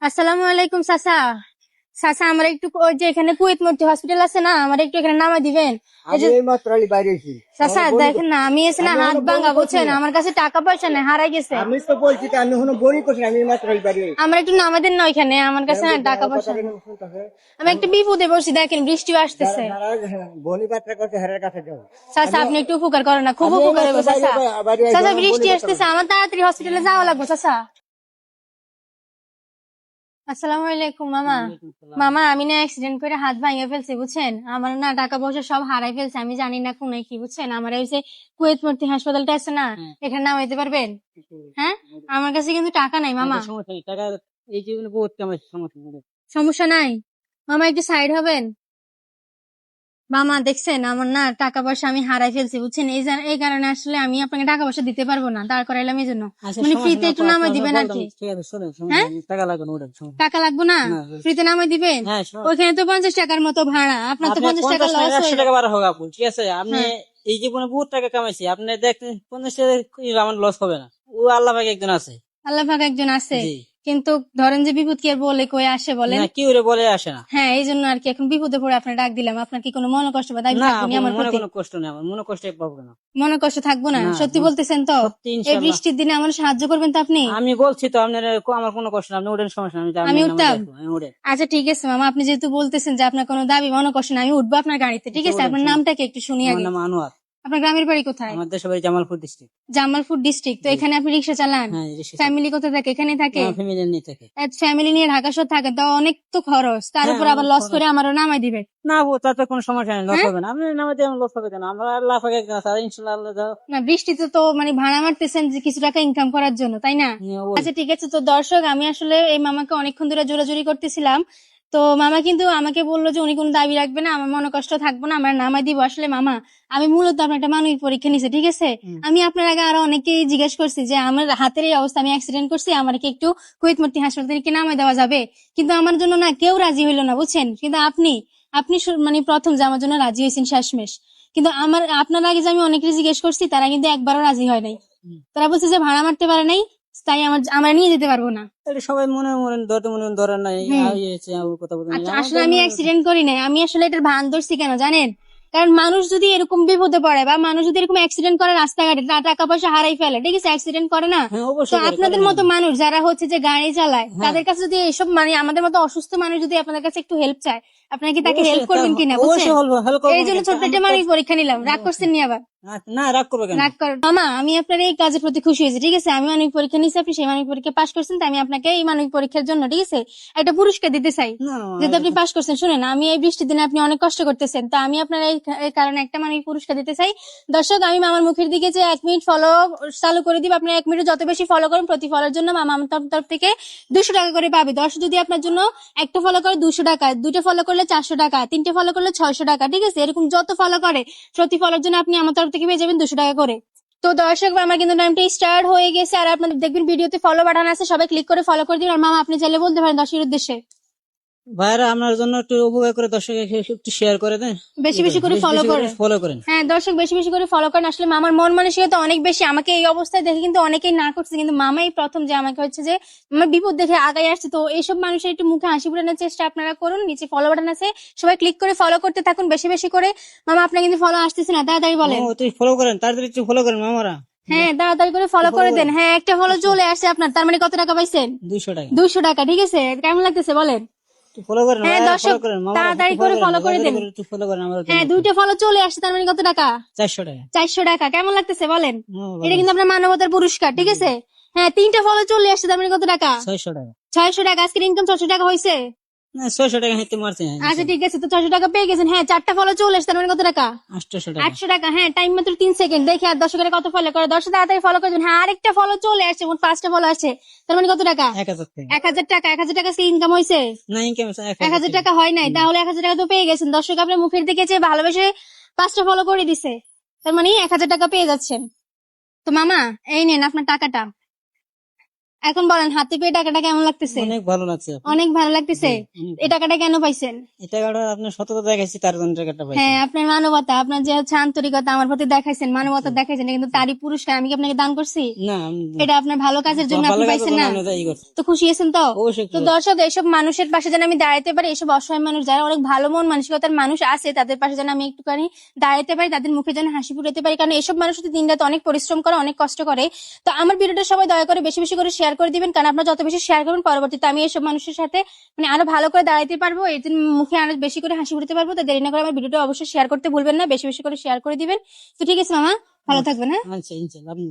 আসসালামু আলাইকুম চাচা। চাচা আমার একটু ওই যে এখানে কুয়েত মূর্তি হসপিটাল আছে না, আমার একটু এখানে নামা দিবেন। এই আমি যে এই মাত্র আলি বাইরে এসেছি। চাচা দেখেন না, আমি এসে না আমি হাত এখনো বমি ভাঙা করছি বুঝছেন, না। আমার কাছে টাকা পয়সা নেই, হারাই গেছে। আমি তো বলছি তো আমি এখনো বমি করছি না, আমি এই মাত্র আলি বাইরে এসেছি। আমার একটু নামা দেন না ওইখানে, আমার কাছে না টাকা পয়সা নেই। আমি একটু বিপদে পড়ছি, দেখেন বৃষ্টিও আসতেছে। বনি পাত্রা করছে হেরার কাছে যাও। চাচা আপনি একটু উপকার করেন না, খুব আমি এই উপকার মাত্র হবে চাচা। বাইরে চাচা বনি বৃষ্টি করতে আসতেছে, আমার তাড়াতাড়ি হসপিটালে যাওয়া লাগবে চাচা। আসসালামু আলাইকুম মামা। মামা আমি না অ্যাক্সিডেন্ট করে হাত ভাঙে ফেলছি বুঝছেন, আমার না টাকা পয়সা সব হারাই ফেলছে, আমি জানি না কোনে কি বুঝছেন। আমার ওই যে কুয়েত মূর্তি হাসপাতালটা আছে না, এখানে নামাইতে পারবেন? হ্যাঁ, আমার কাছে কিন্তু টাকা নাই মামা। সমস্যা নেই, টাকা এই জীবনে বহুত কামাইছে, সমস্যা নেই। সমস্যা নাই মামা, একটু সাইড হবেন? মামা দেখছেন আমার না টাকা পয়সা আমি হারাই ফেলছি বুঝছেন, এই কারণে আসলে আমি আপনাকে টাকা পয়সা দিতে পারবো না, দাঁড় করাইলাম এই জন্য। আচ্ছা, মানে সমস্যা ফ্রিতে না, একটু নামাই দিবেন আর কি। ঠিক আছে, শোনেন, সমস্যা হ্যাঁ, নেই, টাকা লাগবে না, ওটা সমস্যা টাকা লাগবে না, না। ফ্রিতে নামাই দিবেন। হ্যাঁ, ওইখানে তো 50 টাকার মতো ভাড়া, আপনার তো আপনি 50 টাকা 50 লস টাকা হয়ে 100 টাকা বাড়া হোক আপু, ঠিক আছে? আপনি হ্যাঁ এই জীবনে বহুত টাকা কামাইছি, আপনি দেখতেন 50 টাকা আমার লস হবে না। ও আল্লাহ পাক একজন আছে। আল্লাহ পাক একজন আছে, জি, কিন্তু ধরেন যে বিপদ কি আর বলে কয়ে আসে বলেন? না, কি ওরে বলে আসে না। হ্যাঁ, এই জন্য আর কি এখন বিপদে পড়ে আপনার ডাক দিলাম। আপনার কি কোনো মনে কষ্ট বা দাবি না থাকবে না আপু, আমার মনে প্রতি? কোনো কষ্ট নেই, আমার মনে কষ্ট পাবো না। মনে কষ্ট থাকবো না? না, সত্যি বলতেছেন তো? সত্যি এই ইনশাল্লাহ। বৃষ্টির দিনে আমার সাহায্য করবেন তো আপনি? আমি বলছি তো আপনার, আমার কোনো কষ্ট না, আপনি ওঠেন, সমস্যা না, আমি আমি নামাই উঠতাম? দেখবো, আমি উঠে। আচ্ছা ঠিক আছে মামা, আপনি যেহেতু বলতেছেন যে আপনার কোনো দাবি মনে কষ্ট না, আমি উঠবো আপনার গাড়িতে, ঠিক আছে? ওঠেন, আপনার সমস্যা। নামটা কি একটু শুনি আমার আগে। নাম আনোয়ার। আপনার গ্রামের বাড়ি কোথায়? আমার দেশের বাড়ি জামালপুর ডিস্ট্রিক্ট। জামালপুর ডিস্ট্রিক্ট। তো জি, এখানে আপনি রিক্সা চালান? হ্যাঁ, রিক্সা চালাই। ফ্যামিলি কোথায় থাকে? এখানে থাকে? আমার ফ্যামিলি নিয়ে থাকে। ফ্যামিলি নিয়ে ঢাকা শহর থাকেন, তো অনেক তো খরচ, তার হ্যাঁ, উপর আবার অনেক লস খরচ। করে আমারও নামাই দিবে। না আপু, তাতে কোনো সমস্যা নেই, লস হ্যাঁ, হবে না। আপনি নামে দিয়ে লস হবে কেন? আমরা আল্লাহ পাক একজন আছে, আর ইনশাল্লাহ আল্লাহ যাও। না বৃষ্টিতে তো মানে ভাড়া মারতেছেন যে কিছু টাকা ইনকাম করার জন্য, তাই না? ওই আচ্ছা ঠিক আছে, তো দর্শক আমি আসলে এই মামাকে অনেকক্ষণ ধরে জোরাজুরি করতেছিলাম, তো মামা কিন্তু আমাকে বললো যে উনি কোনো দাবি রাখবে না, আমার মনে কষ্ট থাকবো না, আমরা নামাই দিব। আসলে মামা আমি মূলত আপনার একটা মানবিক পরীক্ষা নিছি, ঠিক আছে? আমি আপনার আগে আরো অনেকেই জিজ্ঞেস করছি যে আমার হাতের এই অবস্থা, আমি অ্যাক্সিডেন্ট করছি, আমার কি একটু কুয়েত মূর্তি হাসপাতালে কি নামাই দেওয়া যাবে? কিন্তু আমার জন্য না কেউ রাজি হইলো না বুঝছেন, কিন্তু আপনি আপনি মানে প্রথম যে আমার জন্য রাজি হয়েছেন শেষমেশ। কিন্তু আমার আপনার আগে যে আমি অনেকে জিজ্ঞেস করছি, তারা কিন্তু একবারও রাজি হয় নাই। তারা বলছে যে ভাড়া মারতে পারে নাই, তাই আমরা নিয়ে যেতে পারবো না। এটা সবাই মনে মনে ধরতে, মনে মনে ধরার নাই, হুম, ওর কথা বলতে নাই আচ্ছা আসলে আমাদের আমি মনে। অ্যাক্সিডেন্ট করি নাই, আমি আসলে এটার ভান ধরছি কেন জানেন? কারণ মানুষ যদি এরকম বিপদে পড়ে বা মানুষ যদি এরকম অ্যাক্সিডেন্ট করে রাস্তাঘাটে, টাকা পয়সা হারাই ফেলে, ঠিক আছে, অ্যাক্সিডেন্ট করে না? হ্যাঁ, তো অবশ্যই করে, করে আপনাদের না মতো কেন? মানুষ যারা হচ্ছে যে গাড়ি চালায়, হ্যাঁ, তাদের কাছে যদি এইসব মানে আমাদের মতো অসুস্থ মানুষ যদি আপনাদের কাছে একটু হেল্প চায়, আপনারা কি তাকে হেল্প অবশ্যই করবেন কিনা বুঝছেন? অবশ্যই হলবো, হেল্প করবো এই না জন্য কেন? ছোট্ট একটা মানবিক পরীক্ষা নিলাম, রাগ করছেন নি আবার? না, রাগ করবে কেন? রাগ করেন মামা, আমি আপনার এই কাজের প্রতি খুশি হয়েছি, ঠিক আছে? আমি মানবিক পরীক্ষা নিয়েছি, আপনি সেই মানবিক পরীক্ষা পাশ করছেন, তাই আমি আপনাকে এই মানবিক পরীক্ষার জন্য, ঠিক আছে, একটা পুরস্কার দিতে চাই। না, যেহেতু আপনি পাশ করছেন, শুনেন আমি এই বৃষ্টির দিনে আপনি অনেক কষ্ট করতেছেন, তো আমি আপনার এই কারণে একটা মানবিক পুরস্কার দিতে চাই। দর্শক আমি মামার মুখের দিকে যে 1 মিনিট ফলো চালু করে দিব, আপনি 1 মিনিট যত বেশি ফলো করেন, প্রতি ফলোর জন্য মামা আমার তরফ থেকে 200 টাকা করে পাবে। দর্শক যদি আপনার জন্য একটা ফলো করে 200 টাকা, 2টা ফলো করলে 400 টাকা, 3টে ফলো করলে 600 টাকা, ঠিক আছে? এরকম যত ফলো করে প্রতি ফলোর জন্য আপনি আমার তরফ থেকে পেয়ে যাবেন 200 টাকা করে। তো দর্শক আমার কিন্তু নামটা স্টার্ট হয়ে গেছে, আর আপনাদের দেখবেন ভিডিওতে ফলো বাটন আছে, সবাই ক্লিক করে ফলো করে দিন। আর মামা আপনি চাইলে বলতে পারেন দর্শকের উদ্দেশ্যে। ভাইরা আপনার জন্য একটু উপকার করে, দর্শক একটু শেয়ার করে দেন, বেশি বেশি করে ফলো করেন। ফলো করেন। হ্যাঁ দর্শক বেশি বেশি করে ফলো করেন। আসলে মামার মন মানসিকতা অনেক বেশি, আমাকে এই অবস্থায় দেখে কিন্তু অনেকেই না করছে, কিন্তু মামাই প্রথম যে আমাকে হচ্ছে যে আমার বিপদ দেখে আগাই আসছে। তো এইসব মানুষের একটু মুখে হাসি ফোটানোর চেষ্টা আপনারা করুন, নিচে ফলো বাটন আছে, সবাই ক্লিক করে ফলো করতে থাকুন বেশি বেশি করে। মামা আপনার কিন্তু ফলো আসতেছে না, তাড়াতাড়ি বলেন। তুই ফলো করেন, তাড়াতাড়ি একটু ফলো করেন মামারা। হ্যাঁ তাড়াতাড়ি করে ফলো করে দেন। হ্যাঁ একটা ফলো চলে আসছে আপনার, তার মানে কত টাকা পাইছেন? 200 টাকা। 200 টাকা, ঠিক আছে? কেমন লাগতেছে বলেন? একটু ফলো করেন হ্যাঁ ভাইরা, দর্শক ফলো করেন মামারা, তাড়াতাড়ি একটু করে ফলো করে দয়া দেন। একটু ফলো করেন আমার জন্য হ্যাঁ একটু। 2টা ফলো চলে আসছে, তার মানে কত টাকা? 400 টাকা। 400 টাকা। কেমন লাগতেছে বলেন? ভালো এটা কিন্তু আছে। আপনার মানবতার পুরস্কার, ঠিক আছে? হ্যাঁ 3টা ফলো চলে আসছে, তার মানে কত টাকা? 600 টাকা। 600 টাকা। আজকের ইনকাম 600 টাকা হয়েছে। না, 600 টাকা হেঁটে মারছে না, আচ্ছা ঠিক আছে, তো 600 টাকা পেয়ে গেছেন। হ্যাঁ 4টা ফলো চলে আসছে, তার মানে কত টাকা? 800 টাকা। 800 টাকা। হ্যাঁ টাইম মাত্র 3 সেকেন্ড, দেখে আর দর্শকের কত ফলো করে, দর্শক তাড়াতাড়ি ফলো করে দেন। হ্যাঁ আরেকটা ফলো চলে আসছে, মোট 5টা ফলো আসছে, তার মানে কত টাকা? 1000 টাকা। 1000 টাকা। 1000 টাকা ইনকাম হয়েছে? না, ইনকাম 1000 1000 টাকা। টাকা হয় নাই, তাহলে 1000 টাকা তো পেয়ে গেছেন। দর্শক আপনার মুখের দিকে চেয়ে ভালোবেসে 5টা ফলো করে দিছে, তার মানে 1000 টাকা পেয়ে যাচ্ছেন। তো মামা এই নেন আপনার টাকাটা। এখন বলেন হাতে পেয়ে টাকাটা কেমন লাগতেছে? অনেক ভালো লাগছে। অনেক ভালো লাগতেছে। এই টাকাটা কেন পাইছেন? এই টাকাটা আপনার সততা দেখাইছি, তার জন্য টাকাটা পাইছি। হ্যাঁ, আপনার মানবতা, আপনার যে হচ্ছে আন্তরিকতা আমার প্রতি দেখাইছেন, মানবতা দেখাইছেন, এটা কিন্তু তারই পুরস্কার। আমি কি আপনাকে দান করছি? না, এটা আপনার ভালো কাজের জন্য ভালো আপনি কাজের পাইছেন জন্য না? আপনি তাই করছেন। তো খুশি হয়েছেন তো? অবশ্যই তো খুশি। দর্শক, এইসব মানুষের পাশে যেন আমি দাঁড়াতে পারি, এইসব অসহায় মানুষ যারা অনেক ভালো মন মানসিকতার মানুষ আছে, তাদের পাশে যেন আমি একটুখানি দাঁড়াতে পারি, তাদের মুখে যেন হাসি ফুটাতে পারি, কারণ এইসব মানুষ তো দিন রাত অনেক পরিশ্রম করে, অনেক কষ্ট করে। তো আমার ভিডিওটা সবাই দয়া করে বেশি বেশি করে শেয়ার করে দিবেন, কারণ আপনারা যত বেশি শেয়ার করবেন, পরবর্তীতে আমি এইসব মানুষের সাথে মানে আরো ভালো করে দাঁড়াতে পারবো, এদের মুখে আরো বেশি করে হাসি ফুটাতে পারবো। তো দেরি না করে আমার ভিডিওটা অবশ্যই শেয়ার করতে ভুলবেন না, বেশি বেশি করে শেয়ার করে দিবেন। তো ঠিক আছে মামা, ভালো থাকবেন। হ্যাঁ, আচ্ছা, ইনশাআল্লাহ। আপনি